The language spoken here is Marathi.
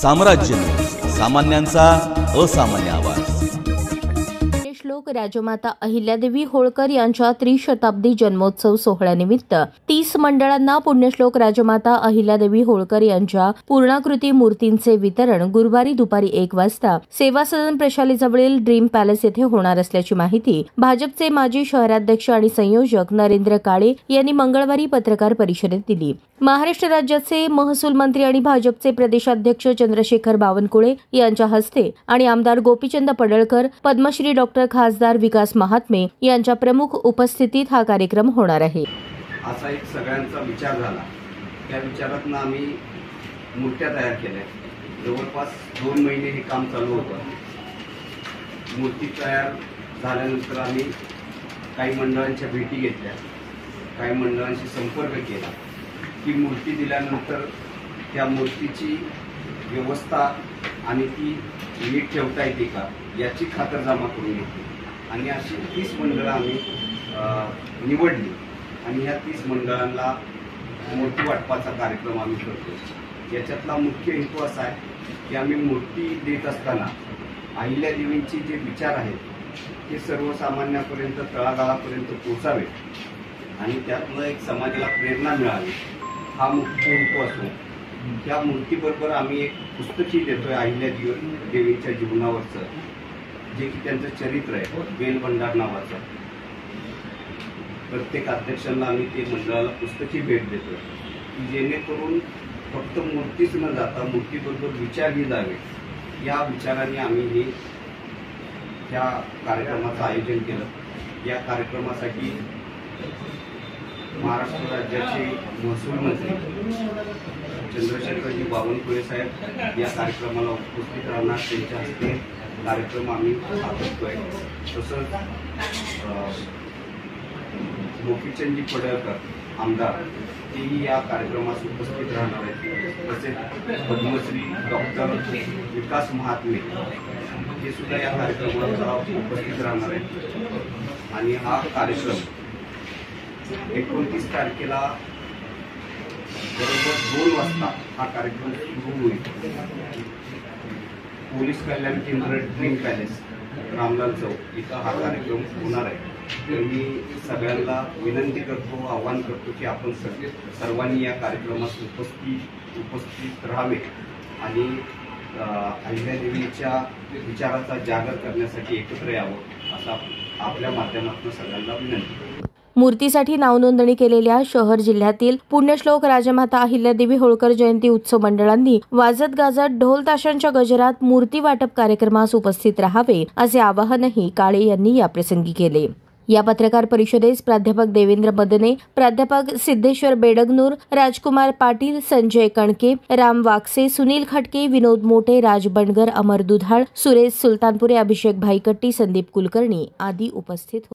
साम्राज्य, सामान्यांचा असामान्य आवाज। श्लोक राजमाता अहिल्यादेवी होळकर यांच्या त्रिशताब्दी जन्मोत्सव सोहळ्यानिमित्त 30 मंडळांना पुण्यश्लोक राजमाता अहिल्यादेवी होळकर यांच्या पूर्णाकृती मूर्तींचे वितरण गुरुवारी दुपारी 1 वाजता सेवा सदन प्रशालेजवळील ड्रीम पॅलेस येथे होणार असल्याची माहिती भाजपचे माजी शहराध्यक्ष आणि संयोजक नरेंद्र काळे यांनी मंगळवारी पत्रकार परिषदेत दिली। महाराष्ट्र राज्याचे महसूल मंत्री आणि भाजपचे प्रदेशाध्यक्ष चंद्रशेखर बावनकुळे यांच्या हस्ते आणि आमदार गोपीचंद पडळकर, पद्मश्री डॉक्टर खासदार विकास महात्मे यांच्या प्रमुख उपस्थितीत हा कार्यक्रम होणार आहे। असा एक सगळ्यांचा विचार झाला। त्या विचारातून आम्ही मूर्त्या तयार केल्या। जवळपास 2 महिने हे काम चालू होतं। मूर्ती तयार झाल्यानंतर आम्ही काही मंडळांच्या भेटी घेतल्या, काही मंडळांशी संपर्क केला। ती मूर्ती दिल्यानंतर त्या मूर्तीची व्यवस्था आणि ती नीट ठेवता येते का याची खातरजमा करून घेतली आणि अशी 30 मंडळं आम्ही निवडली आणि ह्या 30 मंडळांना मूर्ती वाटपाचा कार्यक्रम आम्ही करतो। याच्यातला मुख्य हेतू असा आहे की आम्ही मूर्ती देत असताना अहिल्यादेवींचे जे विचार आहेत ते सर्वसामान्यांपर्यंत, तळागाळापर्यंत पोचावे आणि त्यातनं एक समाजाला प्रेरणा मिळावी, हा मुख्य हेतू असून त्या मूर्तीबरोबर आम्ही एक पुस्तकही देतोय अहिल्यादेवींच्या जीवनावरचं, जे की त्यांचं चरित्र आहे, बेलभंडार नावाचं। प्रत्येक अध्यक्षांना आम्ही ते मंडळाला पुस्तकही भेट देतोय की जेणेकरून फक्त मूर्तीच न जाता मूर्तीबरोबर विचारही जावे, या विचाराने आम्ही ह्या कार्यक्रमाचं आयोजन केलं। या कार्यक्रमासाठी महाराष्ट्र राज्याचे महसूल मंत्री चंद्रशेखरजी बावनकुळे साहेब या कार्यक्रमाला उपस्थित राहणार। त्यांच्या हस्ते कार्यक्रम आम्ही साधतोय। तसंच गोपीचंदजी पडळकर आमदार तेही या कार्यक्रमास उपस्थित राहणार आहेत। तसेच पद्मश्री डॉक्टर विकास महात्मे हे सुद्धा या कार्यक्रमाला उपस्थित राहणार आहेत आणि हा कार्यक्रम 29 तारखेला बरोबर 2 वाजता हा कार्यक्रम सुरू होईल। पोलीस कल्याण केंद्र, ड्रीम पॅलेस, रामलाल चौक इथं हा कार्यक्रम होणार आहे। तर मी सगळ्यांना विनंती करतो, आवाहन करतो की आपण सर्वांनी या कार्यक्रमास उपस्थित राहावे आणि अहिल्यादेवीच्या विचाराचा जागर करण्यासाठी एकत्र यावं असं आपल्या माध्यमातून सगळ्यांना विनंती। मूर्तीसाठी नावनोंदणी केलेल्या शहर जिल्ह्यातील पुण्यश्लोक राजमाता अहिल्यादेवी होळकर जयंती उत्सव मंडळांनी वाजत गाजत ढोल ताशांच्या गजरात मूर्ती वाटप कार्यक्रमास उपस्थित राहावे असे आवाहनही काळे यांनी याप्रसंगी केले। या पत्रकार परिषदेस प्राध्यापक देवेंद्र मदने, प्राध्यापक सिद्धेश्वर बेडगनूर, राजकुमार पाटील, संजय कणके, राम वाकसे, सुनील खटके, विनोद मोटे, राज बंडगर, अमर दुधाळ, सुरेश सुलतानपुरे, अभिषेक भाईकट्टी, संदीप कुलकर्णी आदी उपस्थित होते।